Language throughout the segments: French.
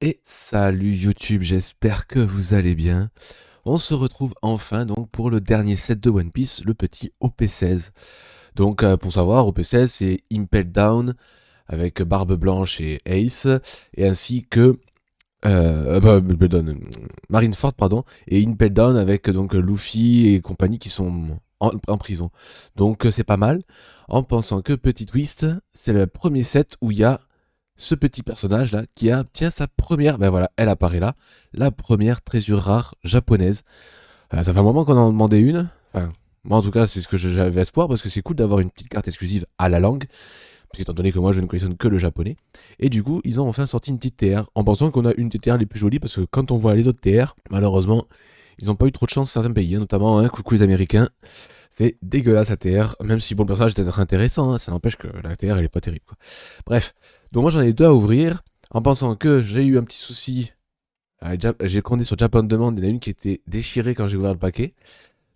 Et salut YouTube, j'espère que vous allez bien. On se retrouve enfin donc pour le dernier set de One Piece, le petit OP16. Donc pour savoir, OP16 c'est Impel Down avec Barbe Blanche et Ace, et ainsi que Marineford pardon, et Impel Down avec donc Luffy et compagnie qui sont en prison. Donc c'est pas mal, en pensant que petit twist, c'est le premier set où il y a ce petit personnage là qui a tiens sa première, ben voilà, elle apparaît là, la première trésure rare japonaise. Ça fait un moment qu'on en demandait une. Enfin, moi en tout cas c'est ce que j'avais espoir parce que c'est cool d'avoir une petite carte exclusive à la langue, parce qu'étant donné que moi je ne collectionne que le japonais. Et du coup ils ont enfin sorti une petite TR en pensant qu'on a une des TR les plus jolies, parce que quand on voit les autres TR, malheureusement ils n'ont pas eu trop de chance certains pays, hein, notamment coucou les Américains. C'est dégueulasse la TR, même si bon, le personnage est peut-être intéressant, hein, ça n'empêche que la TR elle est pas terrible quoi. Bref, donc moi j'en ai deux à ouvrir, en pensant que j'ai eu un petit souci. J'ai commandé sur Japan Demand, il y en a une qui était déchirée quand j'ai ouvert le paquet.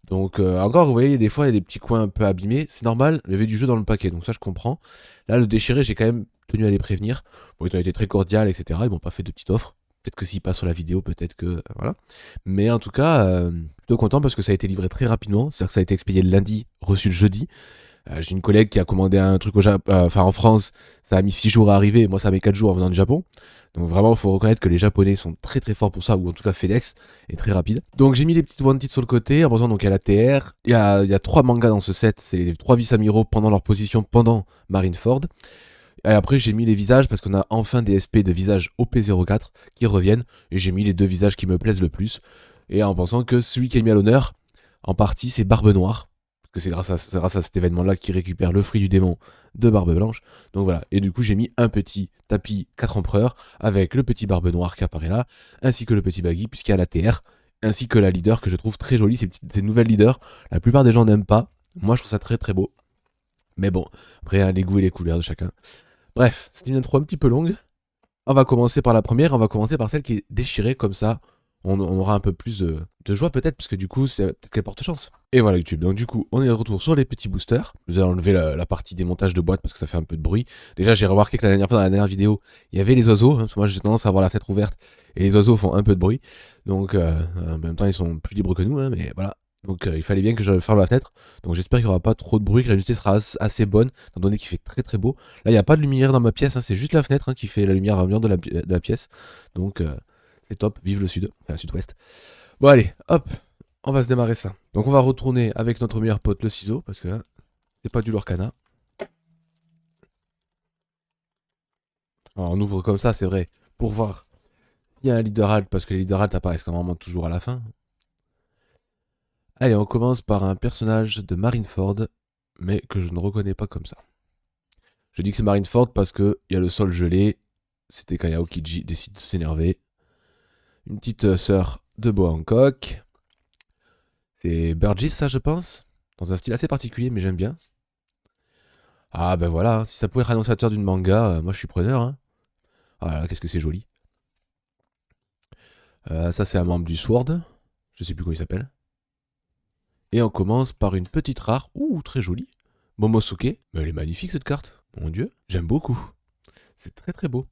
Donc encore, vous voyez, des fois il y a des petits coins un peu abîmés, c'est normal, il y avait du jeu dans le paquet, donc ça je comprends. Là le déchiré, j'ai quand même tenu à les prévenir. Bon, ils ont été très cordiales, etc. Ils m'ont pas fait de petite offre. Peut-être que s'ils passent sur la vidéo, peut-être que voilà. Mais en tout cas, plutôt content parce que ça a été livré très rapidement. C'est-à-dire que ça a été expédié le lundi, reçu le jeudi. J'ai une collègue qui a commandé un truc en France, ça a mis 6 jours à arriver, moi ça a mis 4 jours en venant du Japon. Donc vraiment, il faut reconnaître que les Japonais sont très très forts pour ça, ou en tout cas FedEx est très rapide. Donc j'ai mis les petites wanted sur le côté, en pensant donc il y a la TR, il y a 3 mangas dans ce set, c'est les 3 vice amiraux pendant leur position pendant Marineford. Et après j'ai mis les visages parce qu'on a enfin des SP de visage OP04 qui reviennent, et j'ai mis les deux visages qui me plaisent le plus. Et en pensant que celui qui est mis à l'honneur, en partie, c'est Barbe Noire, parce que c'est grâce à cet événement-là qu'il récupère le fruit du démon de Barbe Blanche. Donc voilà, et du coup j'ai mis un petit tapis 4 empereurs avec le petit Barbe Noire qui apparaît là, ainsi que le petit Baggy, puisqu'il y a la TR, ainsi que la leader que je trouve très jolie, ces nouvelles leaders. La plupart des gens n'aiment pas, moi je trouve ça très très beau. Mais bon, après hein, les goûts et les couleurs de chacun. Bref, c'est une intro un petit peu longue. On va commencer par la première, on va commencer par celle qui est déchirée, comme ça on aura un peu plus de joie peut-être, parce que du coup c'est peut-être qu'elle porte chance. Et voilà YouTube, donc du coup on est de retour sur les petits boosters. Je vous ai enlevé la partie démontage de boîte parce que ça fait un peu de bruit. Déjà j'ai remarqué que la dernière fois, dans la dernière vidéo, il y avait les oiseaux, hein, parce que moi j'ai tendance à avoir la fenêtre ouverte et les oiseaux font un peu de bruit. Donc en même temps ils sont plus libres que nous, hein, mais voilà. Donc il fallait bien que je ferme la fenêtre. Donc j'espère qu'il n'y aura pas trop de bruit, que la luminosité sera assez bonne, étant donné qu'il fait très très beau. Là, il n'y a pas de lumière dans ma pièce, hein, c'est juste la fenêtre qui fait la lumière ambiante de la pièce. Donc, c'est top, vive le sud, enfin le sud-ouest. Bon, allez, hop, on va se démarrer ça. Donc, on va retourner avec notre meilleur pote, le ciseau, parce que hein, c'est pas du Lorcana. Alors, on ouvre comme ça, c'est vrai, pour voir s'il y a un leader alt, parce que les leader alt apparaissent normalement toujours à la fin. Allez, on commence par un personnage de Marineford, mais que je ne reconnais pas comme ça. Je dis que c'est Marineford parce qu'il y a le sol gelé. C'était quand Yaokiji décide de s'énerver. Une petite sœur de Boa Hancock. C'est Burgess, ça, je pense. Dans un style assez particulier, mais j'aime bien. Ah, ben voilà, hein, si ça pouvait être annonciateur d'une manga, moi je suis preneur. Hein. Ah là là, qu'est-ce que c'est joli. Ça, c'est un membre du Sword. Je sais plus comment il s'appelle. Et on commence par une petite rare. Ouh, très jolie. Momosuke. Mais elle est magnifique cette carte. Mon dieu, j'aime beaucoup. C'est très très beau.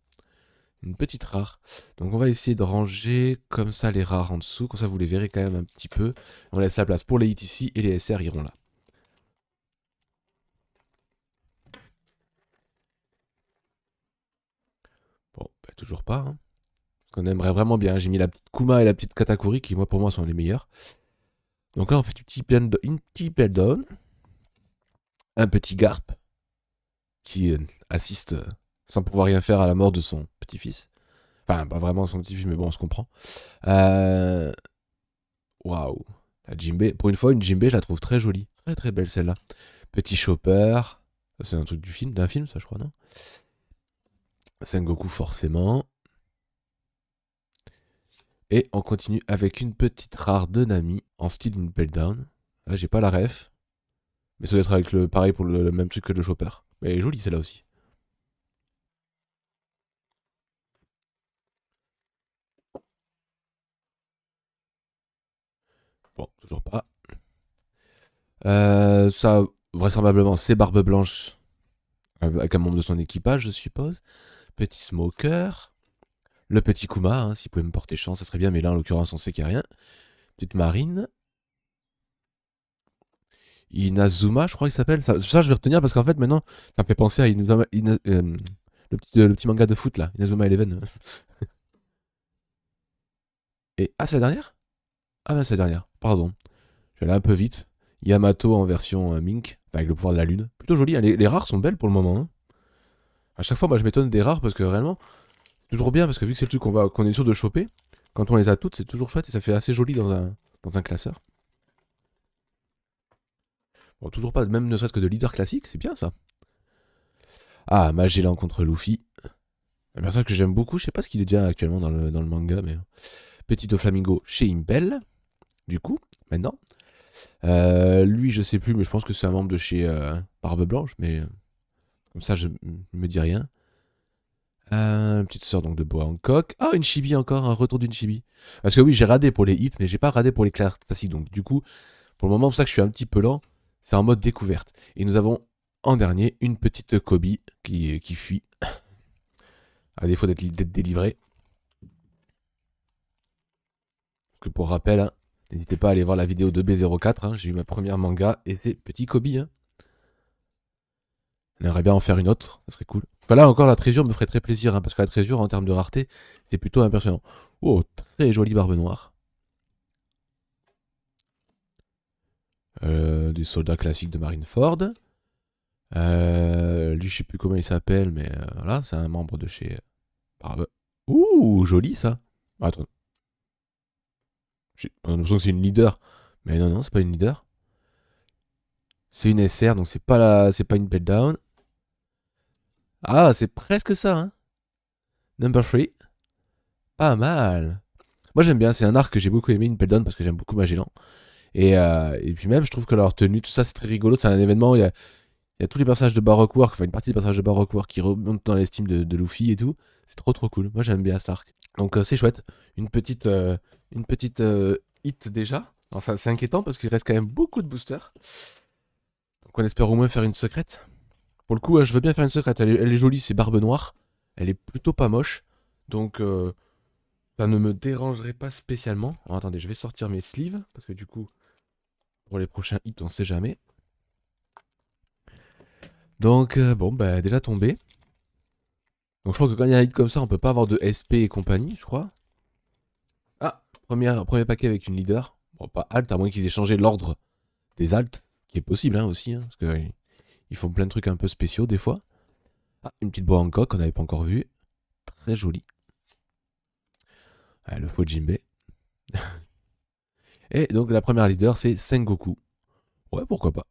Une petite rare. Donc on va essayer de ranger comme ça les rares en dessous. Comme ça vous les verrez quand même un petit peu. On laisse la place pour les hits ici et les SR iront là. Bon, bah, toujours pas. Hein. Parce qu'on aimerait vraiment bien. J'ai mis la petite Kuma et la petite Katakuri qui, moi, pour moi, sont les meilleurs. Donc là, on fait une petite down. Un petit Garp qui assiste sans pouvoir rien faire à la mort de son petit-fils. Enfin, pas vraiment son petit-fils, mais bon, on se comprend. Euh, Waouh. La Jinbei. Pour une fois, une Jinbei, je la trouve très jolie. Très très belle celle-là. Petit Chopper. Ça, c'est un truc d'un film, ça, je crois, non? Sengoku, forcément. Et on continue avec une petite rare de Nami en style Impel Down. Là, j'ai pas la ref. Mais ça doit être avec le pareil pour le même truc que le Chopper. Mais elle est jolie celle-là aussi. Bon, toujours pas. Ça, vraisemblablement, c'est Barbe Blanche avec un membre de son équipage, je suppose. Petit Smoker. Le petit Kuma, hein, s'il pouvait me porter chance, ça serait bien, mais là en l'occurrence on sait qu'il n'y a rien. Petite Marine. Inazuma, je crois qu'il s'appelle. Ça, je vais retenir parce qu'en fait maintenant ça me fait penser à le petit manga de foot là, Inazuma Eleven. Et ah, c'est la dernière? Ah ben c'est la dernière, pardon. Je vais aller un peu vite. Yamato en version Mink, enfin, avec le pouvoir de la lune. Plutôt joli, hein. Les rares sont belles pour le moment, hein. À chaque fois, moi je m'étonne des rares parce que réellement, c'est toujours bien parce que vu que c'est le truc qu'on est sûr de choper, quand on les a toutes, c'est toujours chouette et ça fait assez joli dans un classeur. Bon, toujours pas, même ne serait-ce que de leader classique, c'est bien ça. Ah, Magellan contre Luffy. Un personnage que j'aime beaucoup, je sais pas ce qu'il est déjà actuellement dans le manga, mais. Petit Flamingo chez Impel, du coup, maintenant. Lui, je sais plus, mais je pense que c'est un membre de chez Barbe Blanche, mais comme ça, je me dis rien. Petite sœur donc de Boa Hancock. Ah, une chibi encore, un retour d'une chibi. Parce que oui, j'ai radé pour les hits, mais j'ai pas radé pour les classiques. Donc du coup, pour le moment, c'est pour ça que je suis un petit peu lent. C'est en mode découverte. Et nous avons en dernier une petite Kobe qui fuit. À défaut d'être délivrée. Que pour rappel, hein, n'hésitez pas à aller voir la vidéo de B04. Hein, j'ai eu ma première manga et c'est petit Kobe. Hein. On aimerait bien en faire une autre, ça serait cool. Enfin, là encore, la trésure me ferait très plaisir, hein, parce que la trésure, en termes de rareté, c'est plutôt impressionnant. Oh, très jolie barbe noire. Des soldats classiques de Marineford. Lui, je sais plus comment il s'appelle, mais voilà, c'est un membre de chez Barbe. Ouh, joli ça. Attends, on a l'impression que c'est une leader. Mais non, non, c'est pas une leader. C'est une SR, donc c'est pas une belt down. Ah, c'est presque ça, hein. Number 3. Pas mal. Moi j'aime bien, c'est un arc que j'ai beaucoup aimé, une Down, parce que j'aime beaucoup Magellan. Et puis même, je trouve que leur tenue, tout ça, c'est très rigolo. C'est un événement, il y a tous les personnages de Baroque War, enfin une partie des personnages de Baroque War qui remontent dans l'estime de Luffy et tout. C'est trop trop cool. Moi j'aime bien cet arc. Donc c'est chouette. Une petite hit déjà. Alors c'est inquiétant parce qu'il reste quand même beaucoup de boosters. Donc on espère au moins faire une secrète. Pour le coup, je veux bien faire une secrète. Elle est jolie, c'est Barbe Noire. Elle est plutôt pas moche. Donc ça ne me dérangerait pas spécialement. Alors, attendez, je vais sortir mes sleeves. Parce que du coup, pour les prochains hits, on sait jamais. Donc, bon, bah, déjà tombé. Donc, je crois que quand il y a un hit comme ça, on peut pas avoir de SP et compagnie, je crois. Ah, premier paquet avec une leader. Bon, pas alt, à moins qu'ils aient changé l'ordre des alts. Ce qui est possible, hein, aussi. Hein, parce qu'ils font plein de trucs un peu spéciaux, des fois. Ah, une petite boa Hancock qu'on n'avait pas encore vue. Très jolie. Ah, le faux Jinbei. Et donc, la première leader, c'est Sengoku. Ouais, pourquoi pas.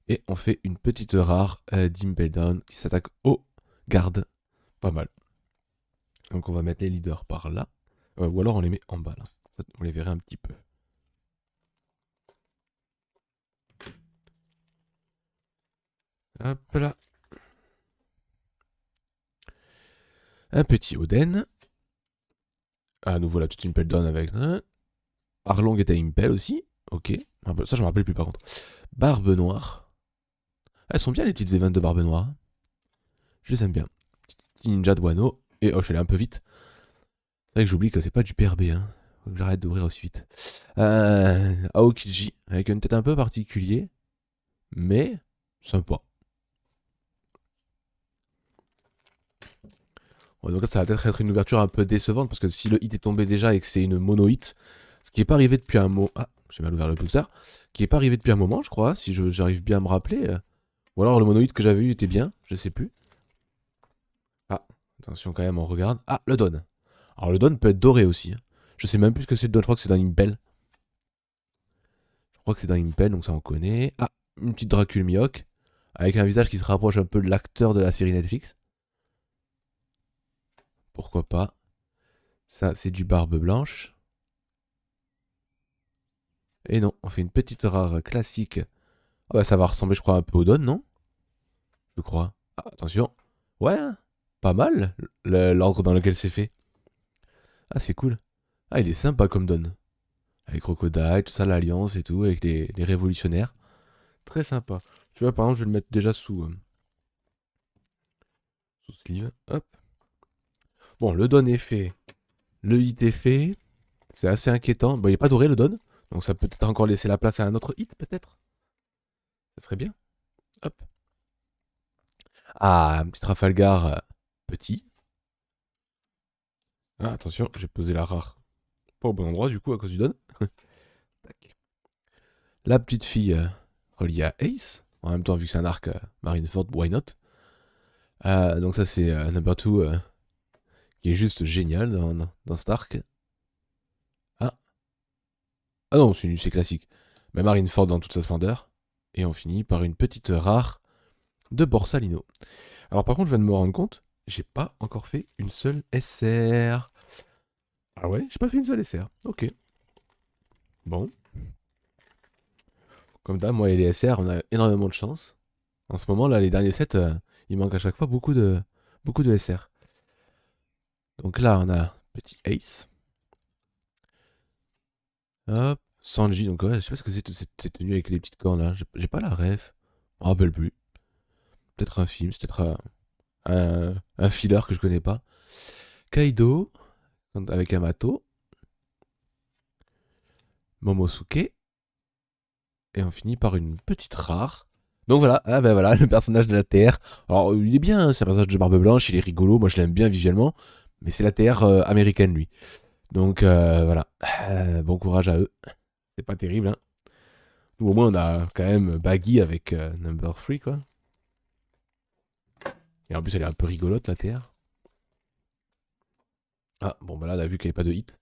Et on fait une petite rare d'Impel Down qui s'attaque aux gardes. Pas mal. Donc on va mettre les leaders par là. Ou alors on les met en bas là. On les verrait un petit peu. Hop là. Un petit Oden. À nouveau la petite Impel Down avec. Arlong était Impel aussi. Ok. Ça je me rappelle plus par contre. Barbe Noire. Elles sont bien les petites events de Barbe Noire. Je les aime bien. Petit ninja de Wano. Et oh, je suis allé un peu vite. C'est vrai que j'oublie que c'est pas du PRB. Hein. Faut que j'arrête d'ouvrir aussi vite. Aokiji. Avec une tête un peu particulier. Mais sympa. Ouais, donc là, ça va peut-être être une ouverture un peu décevante parce que si le hit est tombé déjà et que c'est une mono hit, ce qui n'est pas arrivé depuis un moment. Ah, j'ai mal ouvert le booster. Qui n'est pas arrivé depuis un moment, je crois, si j'arrive bien à me rappeler. Ou alors le mono hit que j'avais eu était bien, je sais plus. Ah, attention quand même, on regarde. Ah, le Don. Alors le Don peut être doré aussi. Hein. Je sais même plus ce que c'est le Don, je crois que c'est dans Impel. Je crois que c'est dans Impel, donc ça on connaît. Ah, une petite Dracul Mihawk. Avec un visage qui se rapproche un peu de l'acteur de la série Netflix. Pourquoi pas. Ça, c'est du Barbe Blanche. Et non, on fait une petite rare classique. Ah bah ça va ressembler, je crois, un peu au Don, non? Je crois. Ah, attention. Ouais, hein, pas mal l'ordre dans lequel c'est fait. Ah, c'est cool. Ah, il est sympa comme Don. Avec Crocodile, tout ça, l'Alliance et tout, avec les révolutionnaires. Très sympa. Tu vois, par exemple, je vais le mettre déjà sous sleeve. Hop. Bon, le don est fait. Le hit est fait. C'est assez inquiétant. Bon, il n'est pas doré le don. Donc ça peut peut-être encore laisser la place à un autre hit, peut-être. Ça serait bien. Hop. Ah, un petit Trafalgar petit. Ah, attention, j'ai posé la rare. Pas au bon endroit, du coup, à cause du don. Tac. La petite fille reliée à Ace. En même temps, vu que c'est un arc Marineford, why not? Donc ça, c'est Number 2 qui est juste génial dans cet arc. Ah. Ah non, c'est classique. Mais Marineford dans toute sa splendeur. Et on finit par une petite rare de Borsalino. Alors par contre, je viens de me rendre compte, j'ai pas encore fait une seule SR. Ah ouais, j'ai pas fait une seule SR. Ok. Bon. Comme d'hab, moi et les SR, on a énormément de chance. En ce moment, là, les derniers sets, il manque à chaque fois beaucoup de SR. Donc là, on a petit Ace. Hop. Sanji, donc ouais, je sais pas ce que c'est cette tenue avec les petites cornes là. J'ai pas la ref. Je me rappelle plus. Peut-être un film, c'est peut-être un filler que je connais pas. Kaido, avec Yamato. Momosuke. Et on finit par une petite rare. Donc voilà, ah ben voilà, le personnage de la Terre. Alors il est bien, hein, c'est un personnage de Barbe Blanche, il est rigolo, moi je l'aime bien visuellement. Mais c'est la Terre américaine lui. Donc voilà, bon courage à eux. C'est pas terrible, hein. Nous au moins on a quand même Baggy avec Number 3 quoi. Et en plus elle est un peu rigolote la Terre. Ah bon bah là on a vu qu'il n'y avait pas de hit.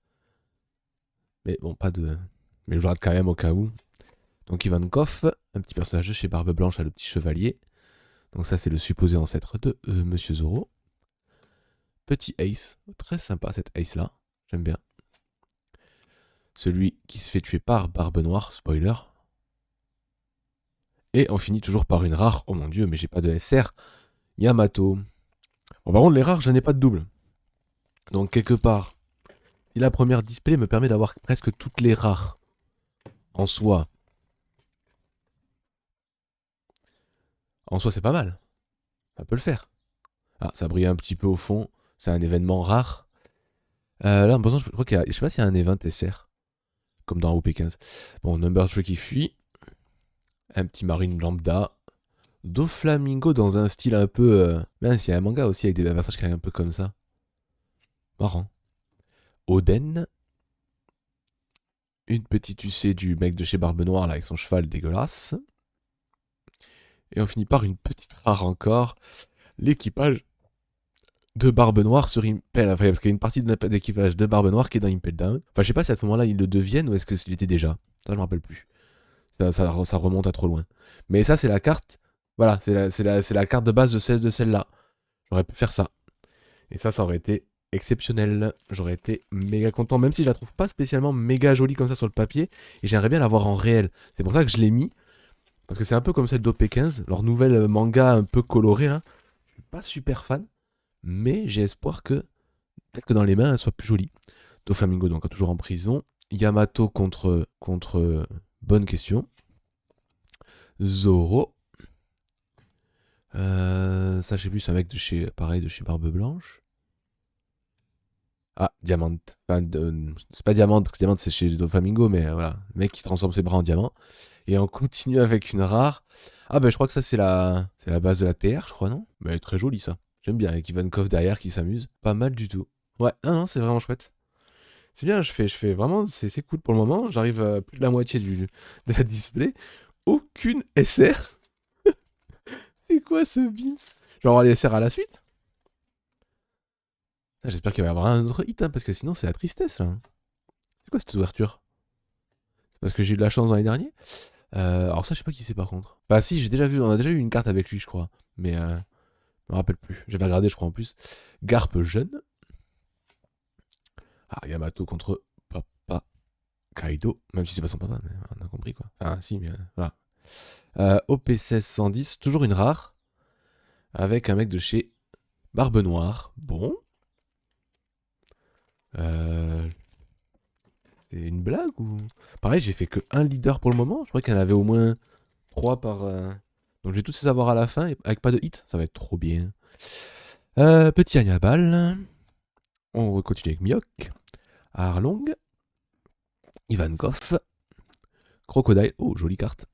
Mais bon pas de... Mais je rate quand même au cas où. Donc Ivankov, un petit personnage de chez Barbe Blanche, le petit chevalier. Donc ça c'est le supposé ancêtre de Monsieur Zoro. Petit Ace, très sympa cet Ace là, j'aime bien. Celui qui se fait tuer par Barbe Noire, spoiler. Et on finit toujours par une rare, oh mon dieu mais j'ai pas de SR, Yamato. Bon par contre les rares, je n'ai pas de double. Donc quelque part, si la première display me permet d'avoir presque toutes les rares en soi c'est pas mal, ça peut le faire. Ah ça brille un petit peu au fond, c'est un événement rare. Là en passant je crois qu'il y a, je sais pas s'il y a un event SR, comme dans OP15. Bon, Number 3 qui fuit, un petit marine lambda, Doflamingo dans un style un peu... Mince, il y a un manga aussi avec des passages qui sont un peu comme ça. Marrant. Oden. Une petite UC du mec de chez Barbe Noire là avec son cheval dégueulasse. Et on finit par une petite rare encore. L'équipage de Barbe Noire sur Impel. Enfin, parce qu'il y a une partie de l'équipage de Barbe Noire qui est dans Impel Down. Enfin, je sais pas si à ce moment-là ils le deviennent ou est-ce qu'il était déjà. Ça, je me rappelle plus. Ça remonte à trop loin. Mais ça, c'est la carte. Voilà, c'est la carte de base de celle-là. J'aurais pu faire ça. Et ça aurait été exceptionnel. J'aurais été méga content, même si je la trouve pas spécialement méga jolie comme ça sur le papier. Et j'aimerais bien la voir en réel. C'est pour ça que je l'ai mis. Parce que c'est un peu comme celle d'OP15, leur nouvelle manga un peu coloré là. Je suis pas super fan. Mais j'ai espoir que, peut-être que dans les mains, elle soit plus jolie. Doflamingo donc toujours en prison. Yamato contre bonne question. Zoro. Ça, je sais plus, c'est un mec de chez, pareil, de chez Barbe Blanche. Ah, Diamant. Enfin, c'est pas Diamant, parce que Diamant c'est chez Doflamingo, mais voilà. Le mec qui transforme ses bras en diamant. Et on continue avec une rare. Ah, ben je crois que ça c'est la base de la TR, je crois, non? Mais elle est très jolie ça. J'aime bien, avec Ivankov derrière qui s'amuse. Pas mal du tout. Ouais, non, c'est vraiment chouette. C'est bien, je fais vraiment, c'est cool pour le moment. J'arrive à plus de la moitié de la display. Aucune SR. C'est quoi ce beans? Je vais avoir les SR à la suite. Ah, j'espère qu'il va y avoir un autre hit, hein, parce que sinon c'est la tristesse là. C'est quoi cette ouverture? C'est parce que j'ai eu de la chance dans les derniers? Alors ça, je sais pas qui c'est par contre. Bah si, on a déjà eu une carte avec lui, je crois. Mais je me rappelle plus. J'avais regardé, je crois en plus. Garp jeune. Ah, Yamato contre Papa Kaido. Même si c'est pas son papa, mais on a compris quoi. Enfin, si, mais voilà. OP16 110, toujours une rare. Avec un mec de chez Barbe Noire. Bon. C'est une blague ou... Pareil, j'ai fait que un leader pour le moment. Je crois qu'il y en avait au moins 3 par... Donc j'ai tous ces avoirs à la fin, avec pas de hit. Ça va être trop bien. Petit Hannibal. On va continuer avec Miok, Arlong, Ivankov, Crocodile. Oh, jolie carte.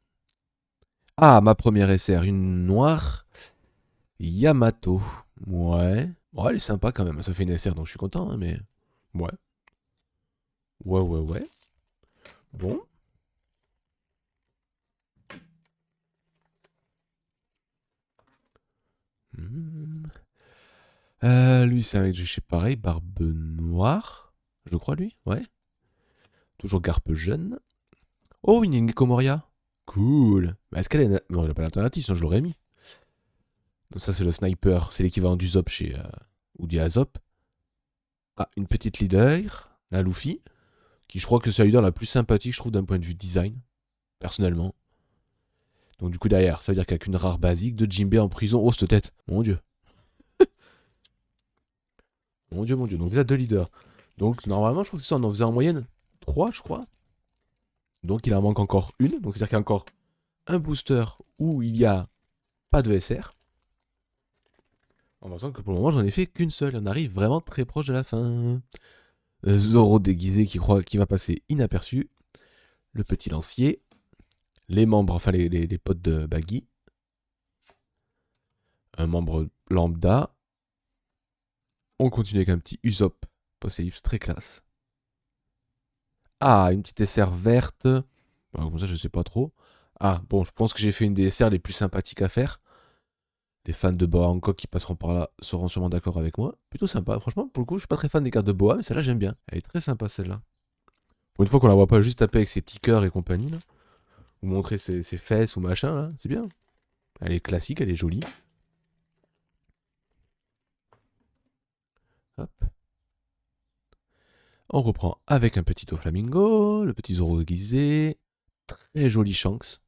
Ah, ma première SR, une noire. Yamato. Ouais. Bon, elle est sympa quand même. Ça fait une SR, donc je suis content, hein, mais... Ouais. Ouais, ouais, ouais. Bon. Hmm. Lui, c'est avec, je sais pareil, barbe noire. Je crois, lui. Ouais. Toujours garpe jeune. Oh, une Ingeko Moria. Cool. Bah, est-ce qu'elle est... Non, elle n'a pas l'alternative, sinon je l'aurais mis. Donc ça, c'est le sniper. C'est l'équivalent du Zop chez... ou du Azop. Ah, une petite leader. La Luffy. Qui, je crois que c'est la leader la plus sympathique, je trouve, d'un point de vue design. Personnellement. Donc du coup, derrière, ça veut dire qu'il n'y a qu'une rare basique de Jinbei en prison. Oh, cette tête. Mon dieu. Mon dieu, mon dieu. Donc déjà, deux leaders. Donc normalement, je crois que ça, on en faisait en moyenne 3, je crois. Donc il en manque encore une. Donc c'est-à-dire qu'il y a encore un booster où il n'y a pas de SR. En pensant que pour le moment, j'en ai fait qu'une seule. On arrive vraiment très proche de la fin. Zoro déguisé qui va passer inaperçu. Le petit lancier. Les membres, enfin les potes de Baggy. Un membre lambda. On continue avec un petit Usopp. Poséips très classe. Ah, une petite SR verte. Bon, comme ça, je sais pas trop. Ah, bon, je pense que j'ai fait une des SR les plus sympathiques à faire. Les fans de Boa Hancock qui passeront par là seront sûrement d'accord avec moi. Plutôt sympa. Franchement, pour le coup, je suis pas très fan des cartes de Boa, mais celle-là, j'aime bien. Elle est très sympa, celle-là. Pour une fois qu'on la voit pas juste taper avec ses petits cœurs et compagnie, là. Ou montrer ses fesses ou machin, là. C'est bien. Elle est classique, elle est jolie. Hop. On reprend avec un petit Doflamingo, le petit Zoro déguisé. Très joli Shanks.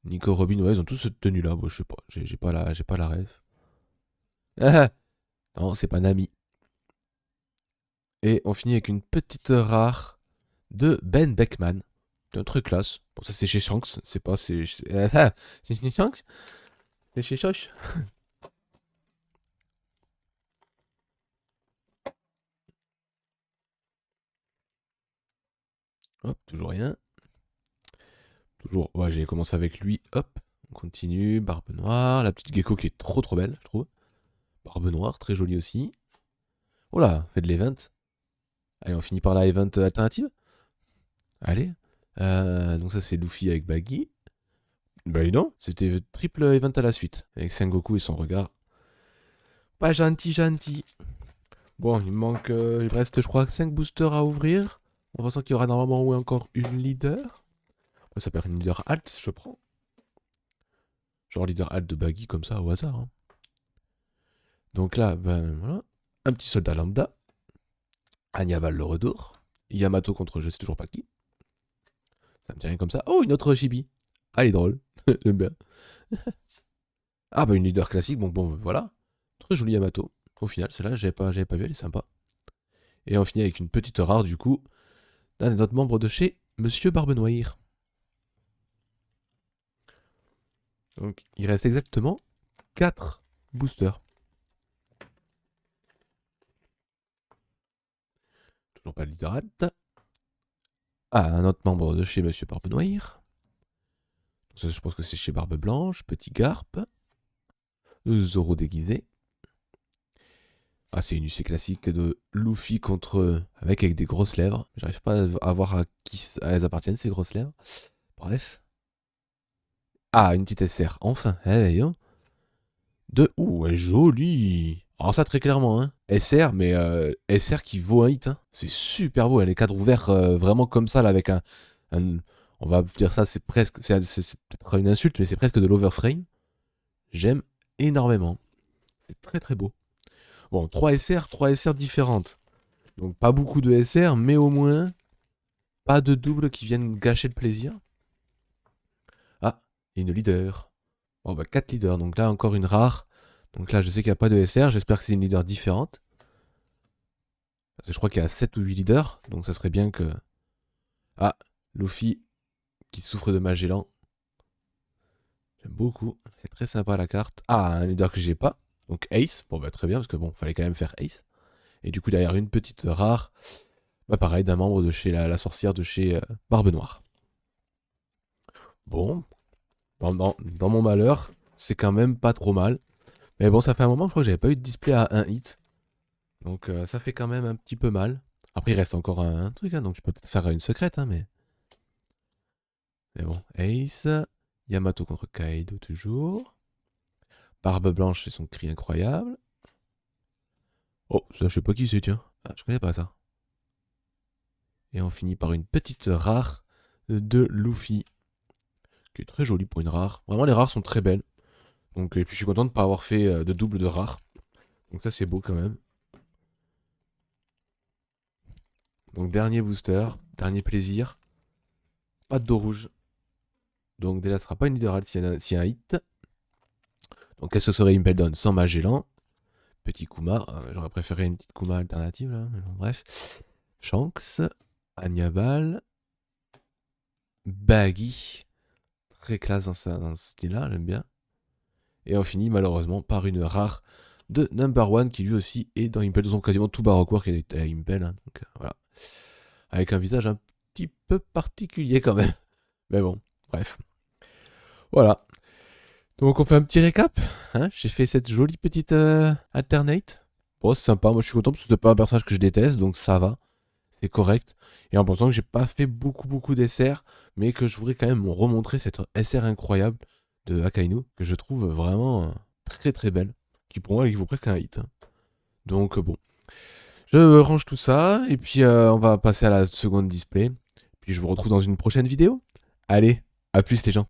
Nico Robin, ouais, ils ont tous cette tenue-là. Bon, je sais pas, j'ai pas la rêve. Ah, non, c'est pas Nami. Et on finit avec une petite rare de Ben Beckman. C'est un truc classe. Bon, ça c'est chez Shanks, c'est pas... C'est chez Shanks. C'est chez Shosh. Hop, toujours rien. Toujours... Ouais, j'ai commencé avec lui. Hop, on continue. Barbe noire. La petite gecko qui est trop trop belle, je trouve. Barbe noire, très jolie aussi. Oh là, fait de l'event. Allez, on finit par la event alternative. Allez. Donc ça c'est Luffy avec Baggy. Bah non, c'était triple event à la suite. Avec Sengoku et son regard. Pas gentil, gentil. Bon, il me manque... il me reste, je crois, 5 boosters à ouvrir. En pensant qu'il y aura normalement ou encore une leader. Ça peut être une leader alt, je prends. Genre leader alt de Baggy comme ça, au hasard. Hein. Donc là, ben voilà. Un petit soldat lambda. Agnaval le retour. Yamato contre je sais toujours pas qui. Ça me tient rien comme ça. Oh, une autre chibi. Ah, elle est drôle. J'aime bien. Ah, bah une leader classique. Bon, voilà. Très joli Yamato. Au final, celle-là, j'avais pas vu, elle est sympa. Et on finit avec une petite rare, du coup, d'un autre membre de chez Monsieur Barbe-Noire. Donc, il reste exactement 4 boosters. Toujours pas le leader alt. Ah, un autre membre de chez Monsieur Barbe-Noire. Ça, je pense que c'est chez Barbe Blanche. Petit Garp. Zoro déguisé. Ah, c'est une UC classique de Luffy contre... avec des grosses lèvres. J'arrive pas à voir à qui elles appartiennent, ces grosses lèvres. Bref. Ah, une petite SR. Enfin. Eh, voyons. De... Ouh, elle est jolie. Alors ça, très clairement. Hein. SR, mais SR qui vaut un hit. Hein. C'est super beau. Elle est cadre ouvert vraiment comme ça, là, avec un... On va dire ça, c'est presque... C'est peut-être une insulte, mais c'est presque de l'overframe. J'aime énormément. C'est très très beau. Bon, 3 SR différentes. Donc pas beaucoup de SR, mais au moins pas de double qui viennent gâcher le plaisir. Ah, et une leader. Oh bah 4 leaders, donc là encore une rare. Donc là je sais qu'il n'y a pas de SR, j'espère que c'est une leader différente. Parce que je crois qu'il y a 7 ou 8 leaders, donc ça serait bien que... Ah, Luffy qui souffre de Magellan. J'aime beaucoup, elle est très sympa la carte. Ah, un leader que j'ai pas. Donc Ace, bon bah très bien, parce que bon, fallait quand même faire Ace. Et du coup, derrière une petite rare, bah pareil, d'un membre de chez la sorcière de chez Barbe Noire. Bon, dans mon malheur, c'est quand même pas trop mal. Mais bon, ça fait un moment, je crois que j'avais pas eu de display à un hit. Donc ça fait quand même un petit peu mal. Après, il reste encore un truc, hein, donc je peux peut-être faire une secrète, hein, mais bon. Ace, Yamato contre Kaido toujours. Barbe Blanche et son cri incroyable. Oh, ça, je sais pas qui c'est, tiens. Ah, je connais pas ça. Et on finit par une petite rare de Luffy, qui est très jolie pour une rare. Vraiment, les rares sont très belles. Donc, et puis je suis content de ne pas avoir fait de double de rare. Donc ça, c'est beau quand même. Donc dernier booster, dernier plaisir. Pas de dos rouge. Donc déjà, ce sera pas une leader s'il y a un hit. Donc qu'est-ce que serait Impel sans Magellan? Petit Kuma, j'aurais préféré une petite Kuma alternative là, mais bon, bref. Shanks, Agnabal, Baggy, très classe dans ce style-là, j'aime bien. Et on finit malheureusement par une rare de Number One qui lui aussi est dans Impel, donc quasiment tout Baroque War qui est à Impel, hein, donc voilà. Avec un visage un petit peu particulier quand même. Mais bon, bref. Voilà. Donc on fait un petit récap. Hein, j'ai fait cette jolie petite alternate. Bon, c'est sympa, moi je suis content parce que c'est pas un personnage que je déteste, donc ça va. C'est correct. Et en pensant que j'ai pas fait beaucoup d'SR, mais que je voudrais quand même remontrer cette SR incroyable de Akainu, que je trouve vraiment très belle, qui pour moi vaut presque un hit, hein. Donc bon, je range tout ça, et puis on va passer à la seconde display. Puis je vous retrouve dans une prochaine vidéo. Allez, à plus les gens.